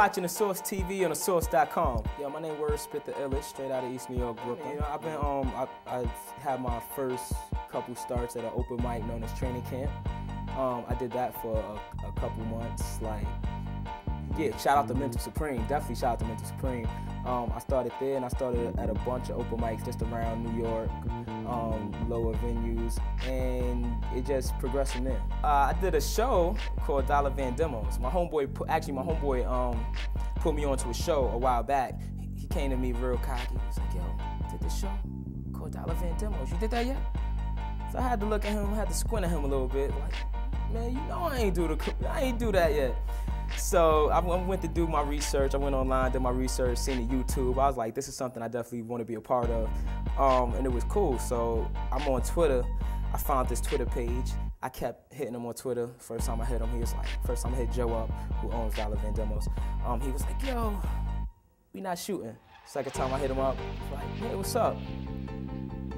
watching The Source TV on thesource.com. Yo, my name Word Spit the Illich, straight out of East New York, Brooklyn. You know, I've been I had my first couple starts at an open mic known as Training Camp. I did that for a couple months. Like, yeah, shout out to Mental Supreme. Definitely shout out to Mental Supreme. I started there, and I started at a bunch of open mics just around New York, lower venues, and it just progressed from there. I did a show called Dollar Van Demos. My homeboy put me onto a show a while back. He came to me real cocky. He was like, yo, I did this show called Dollar Van Demos. You did that yet? So I had to look at him, I had to squint at him a little bit. Like, man, you know I ain't do that yet. So I went to do my research. I went online, did my research, seen the YouTube. I was like, this is something I definitely want to be a part of. And it was cool. So I'm on Twitter. I found this Twitter page. I kept hitting him on Twitter. First time I hit him, he was like, first time I hit Joe up, who owns Dollar Van Demos. He was like, yo, we not shooting. Second time I hit him up, he was like, hey, what's up?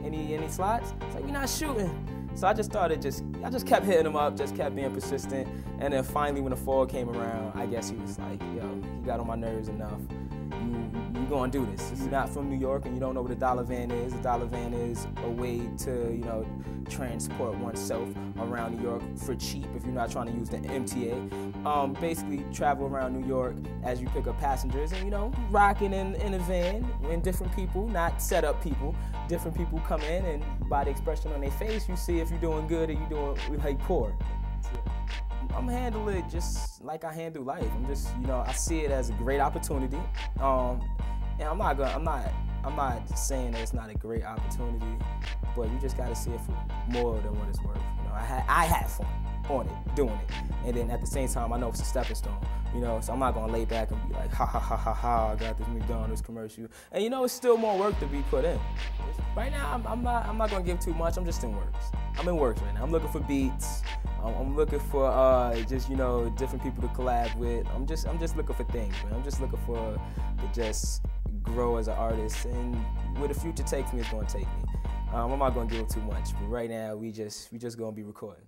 Any slots? It's like, we not shooting. So I just kept hitting him up, just kept being persistent. And then finally when the fall came around, I guess he was like, yo, you got on my nerves enough. You gonna do this. If you're not from New York and you don't know what a dollar van is, a dollar van is a way to, you know, transport oneself around New York for cheap if you're not trying to use the MTA. Basically travel around New York as you pick up passengers and, you know, rocking in a van and different people, not set up people. Different people come in and by the expression on their face, you see if you're doing good or you're doing like poor. I'm handling it just like I handle life. I'm just, you know, I see it as a great opportunity. And I'm not saying that it's not a great opportunity, but you just gotta see it for more than what it's worth. You know, I had fun on it, doing it. And then at the same time, I know it's a stepping stone, you know, so I'm not gonna lay back and be like, ha ha ha ha ha, I got this McDonald's commercial. And you know, it's still more work to be put in. Right now, I'm not gonna give too much, I'm just in works. I'm in works right now. I'm looking for beats. I'm looking for just, you know, different people to collab with. I'm just looking for things, man. I'm just looking for to just grow as an artist, and where the future takes me is gonna take me. I'm not gonna give too much, but right now we just gonna be recording.